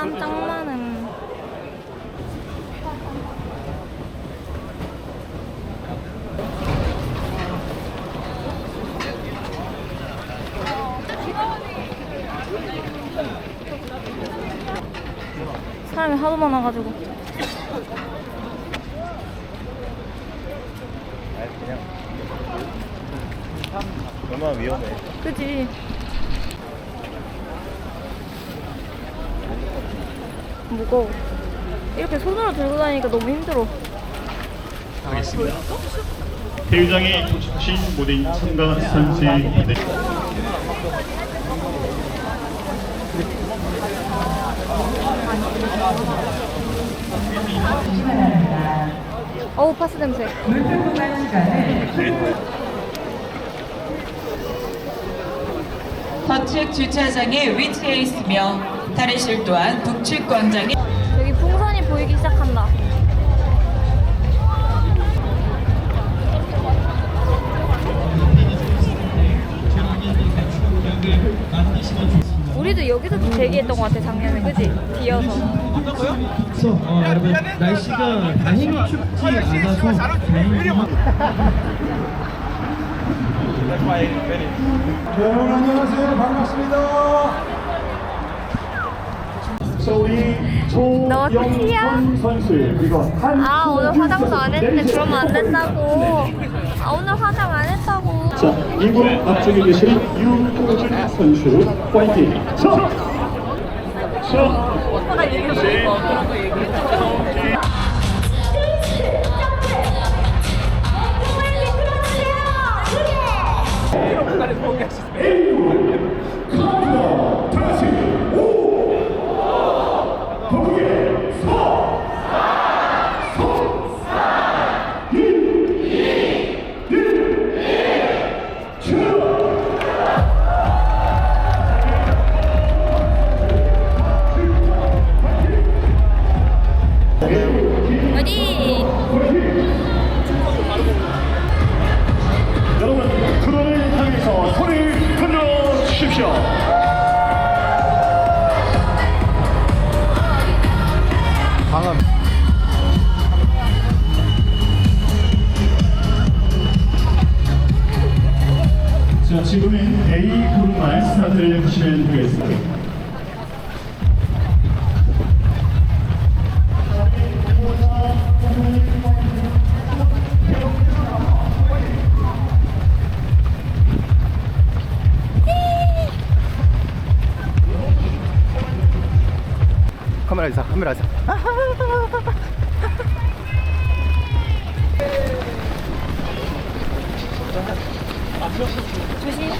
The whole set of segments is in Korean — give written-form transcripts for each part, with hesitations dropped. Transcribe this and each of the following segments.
사람 짱 많음. 사람이 하도 많아가지고. 그냥 얼마나 위험해. 그지? 무거워. 이렇게 손으로 들고 다니니까 너무 힘들어. 하겠습니다. 대회장에 도착하신 모든 참가 선수의 무대. 어우, 파스 냄새. 서측 주차장에 위치해 있으며 탈의실 또한 북측 광장에 여기 풍선이 보이기 시작한다. 우리도 여기서 대기했던 것 같아, 작년에. 그지? 뒤어서. 그래서 여러분 날씨가 다행히 춥지 않아서 다행히 여러분 안녕하세요. 반갑습니다. 자, 우리 너 끝이야? 조영선 선수 그리고 아, 오늘 화장도 안 했는데 그러면 안 된다고. 아, 오늘 화장 안 했다고. 자, 이분 앞쪽에 계신 유호준 선수 파이팅. 어디? 여러분 드론을 향해서 소리를 들려 주십시오. 방음. 자, 지금은 A 그룹만 스타트를 하시면 되겠습니다. 카메라 있어, 카메라 있어. 조심.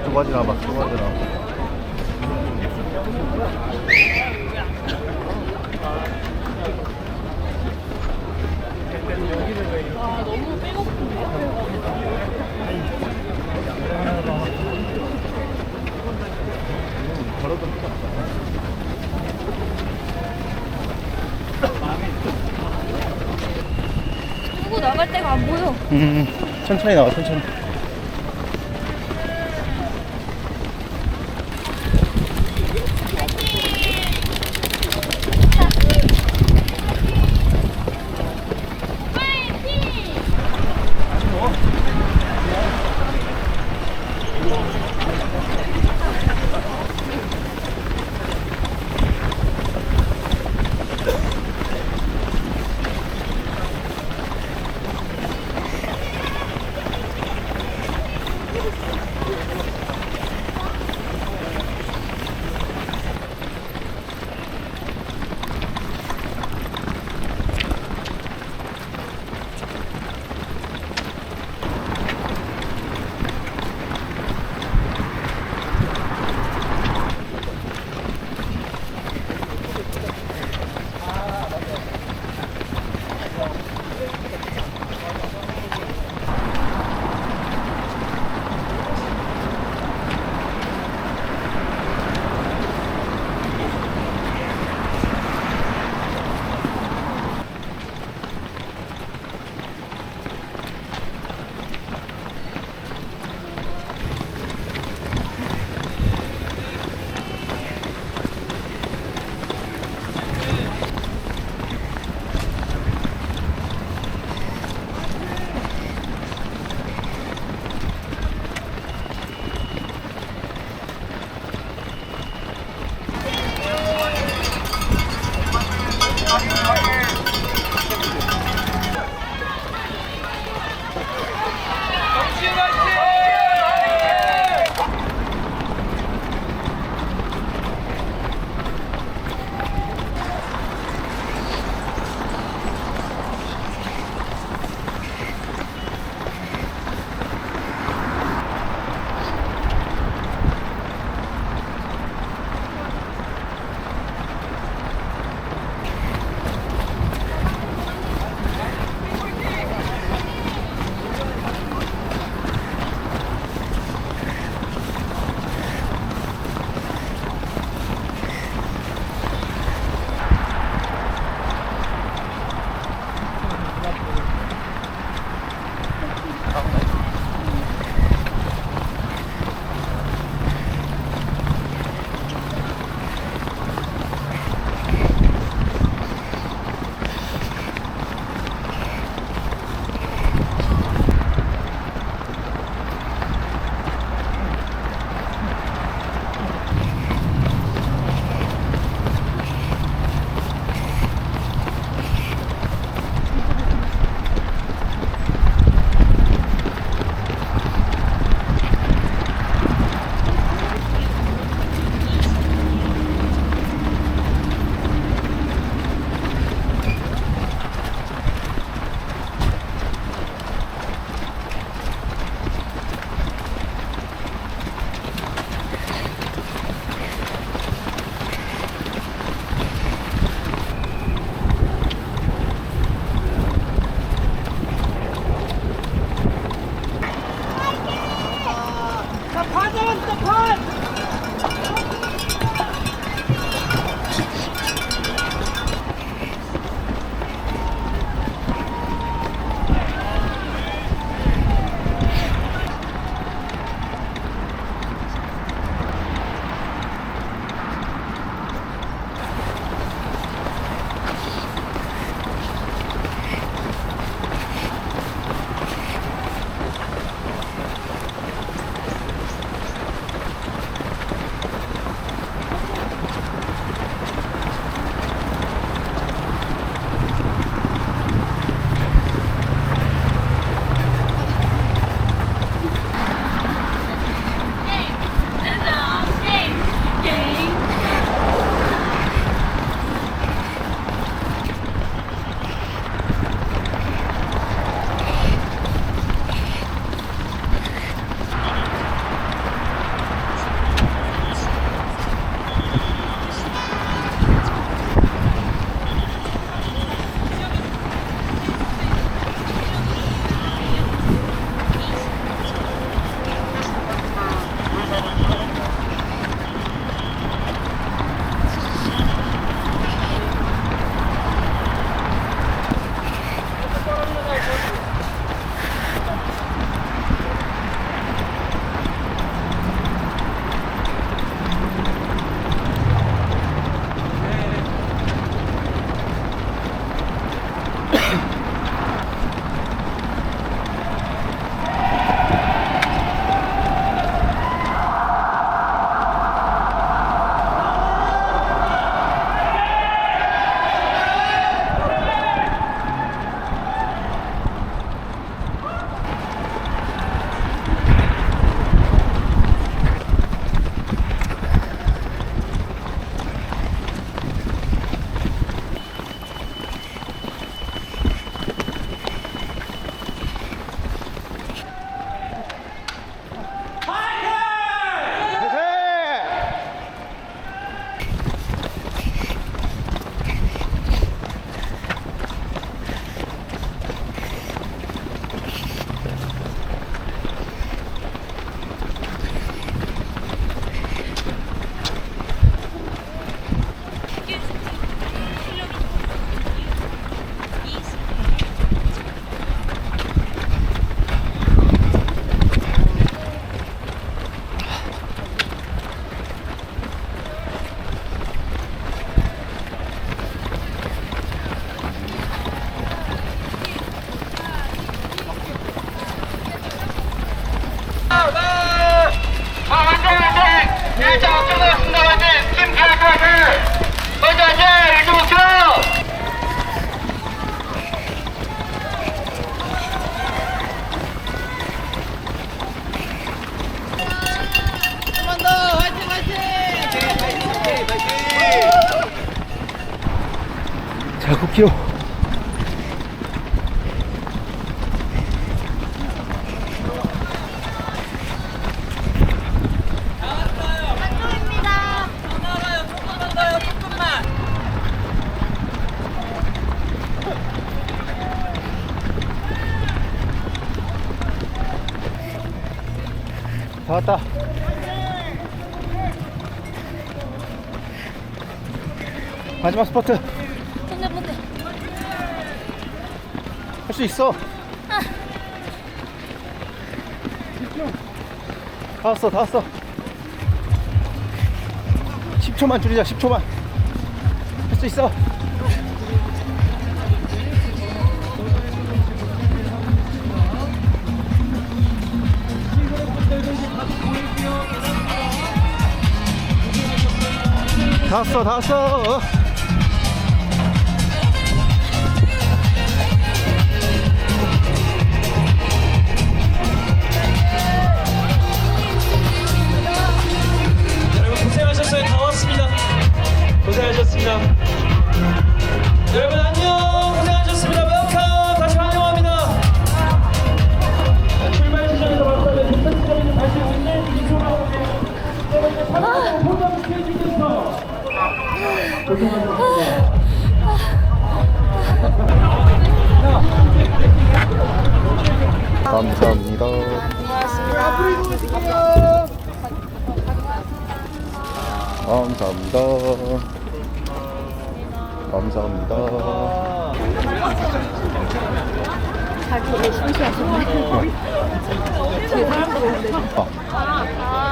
두 가지 나와봐, 두 가지 나와봐. 누구 나갈 데가 안 보여. 천천히 나와, 천천히. 자, 9km. 다 왔다. 마지막 스포트. 근데 할 수 있어. 다 왔어, 다 왔어. 10초만 줄이자, 10초만. 할 수 있어. 다 왔어, 다 왔어. 여러분 고생하셨어요. 다 왔습니다. 고생하셨습니다. 여러분 안녕. 고생하셨습니다. 웰컴. 다시 환영합니다. 출발 지점에서 봤다면 도착 지점에서 다시 오는 이소라고 포장 스테이지에서 고생하셨습니다. 감사합니다. 감사합니다. 감사합니다.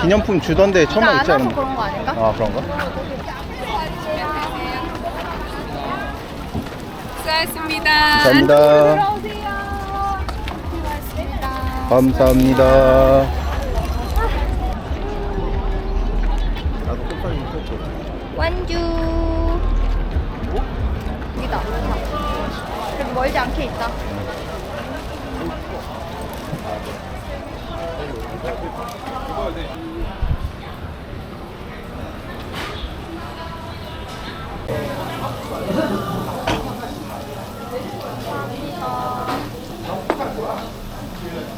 기념품 주던데 천만 있지 않은 그런 거 아닌가? 아, 그런가? 수고하셨습니다. 감사합니다. 들어오세요. 고맙습니다. 감사합니다. 나도 꽃사진 찍었고. 완주. 여기다. 그래도 멀지 않게 있다.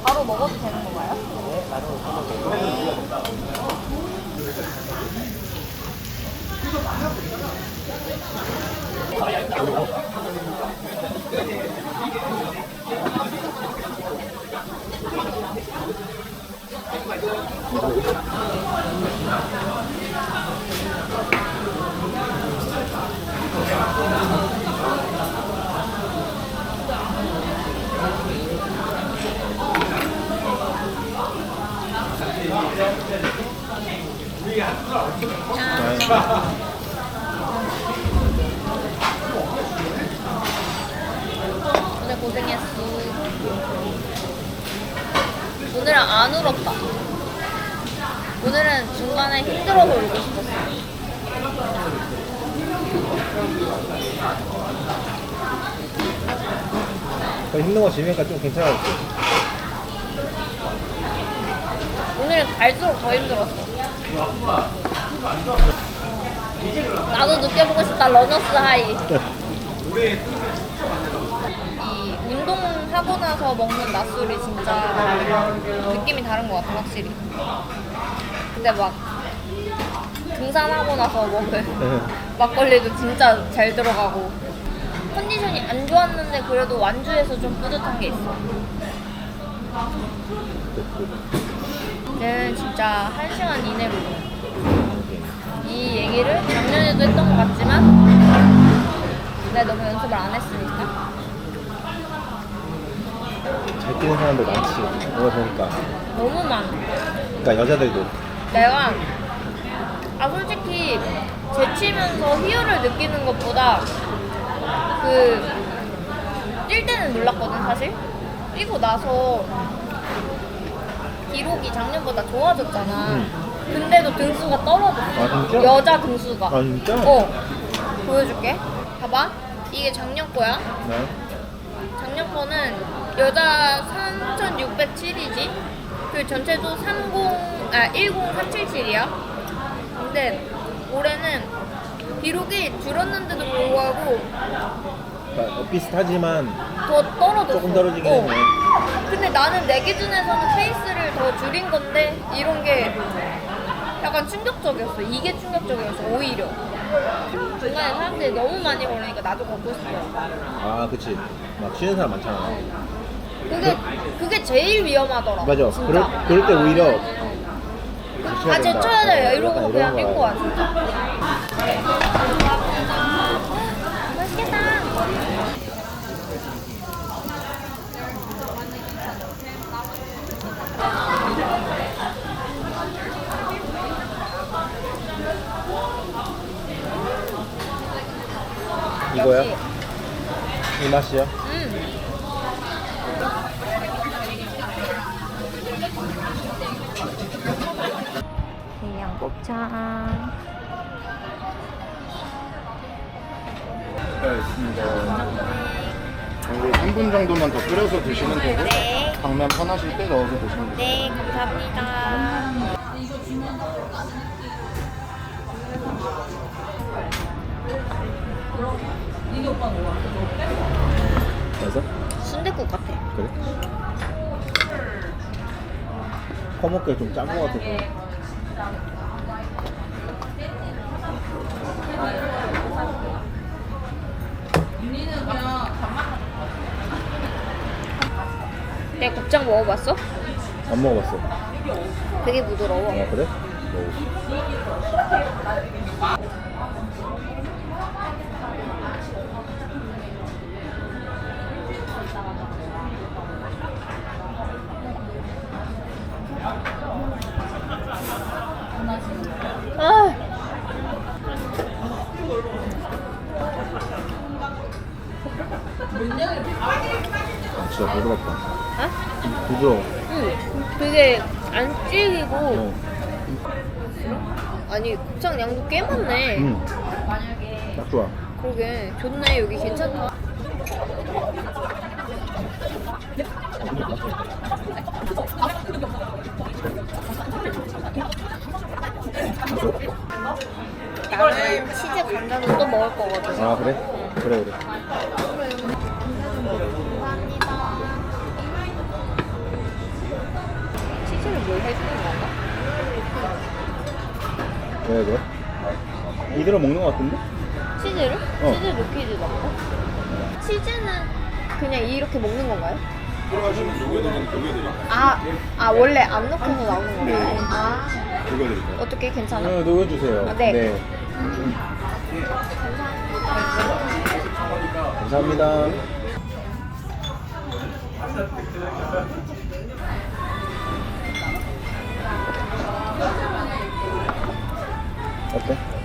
바로 먹어도 되는 건가요? 오늘 고생했어. 오늘은 안 울었다. 오늘은 중간에 힘들어서 울고 싶었어. 힘든 거 지니까 좀 괜찮아졌어. 오늘은 갈수록 더 힘들었어. 나도 느껴보고 싶다. 러너스 하이. 이 운동하고 나서 먹는 낮술이 진짜 느낌이 다른 것 같아, 확실히. 근데 막 등산하고 나서 먹을 막걸리도 진짜 잘 들어가고, 컨디션이 안 좋았는데 그래도 완주해서 좀 뿌듯한 게 있어. 얘는 진짜 1시간 이내로 이 얘기를 작년에도 했던 것 같지만 내가 너무 연습을 안 했으니까. 잘 뛰는 사람들 많지. 오늘 보니까. 너무 많아. 그러니까 여자들도. 내가 솔직히 제치면서 희열을 느끼는 것보다 뛸 때는 몰랐거든 사실. 뛰고 나서 기록이 작년보다 좋아졌잖아. 근데도 등수가 떨어졌어. 아, 진짜? 여자 등수가. 아, 진짜? 보여줄게. 봐봐. 이게 작년 거야. 네. 작년 거는 여자 3,607이지. 그 전체도 10477이야. 근데 올해는 비록이 줄었는데도 불구하고 비슷하지만 더 떨어졌어. 조금 떨어지긴 했네. 근데 나는 내 기준에서는 페이스를 더 줄인 건데 이런 게 약간 충격적이었어. 이게 충격적이었어. 오히려 중간에 사람들이 너무 많이 걸으니까 나도 걷고 싶더라고. 아, 그치. 막 쉬는 사람 많잖아. 그게 제일 위험하더라. 맞아. 진짜. 그럴 때 오히려 아, 제쳐야 돼. 이러고 약간 그냥 이런 뛸 거야. 거야, 진짜. 맛있겠다. 이거야? 역시. 이 맛이야? 그냥 곱창. 우리 3분 정도만 더 끓여서 드시면 되고 네. 당면 편하실 때 넣어서 드시면 돼요. 네, 감사합니다. 그래서? 순댓국 같아. 그래? 커먹기가 좀 짠 거 같아서. 내가 곱창 먹어봤어? 안 먹어봤어. 되게 부드러워. 아, 그래? 먹어볼게. 아, 아, 진짜 부드럽다. 아? 부드러워. 응. 되게 안 질기고. 어. 아니, 곱창 양도 꽤 많네. 딱 좋아. 그러게. 좋네. 여기 괜찮다. 나는 치즈 감자도 또 먹을 거거든. 아, 그래? 그래, 그래. 치즈를 뭘 해주는 건가? 왜, 왜? 이대로 먹는 거 같은데? 치즈를? 어. 치즈 루키즈 넣고? 치즈는 그냥 이렇게 먹는 건가요? 아 원래 안 넣고서 나오는 건가요? 네. 아 녹여드릴까요? 어떻게 괜찮아? 네, 녹여주세요. 아, 네. 감사합니다. 어때?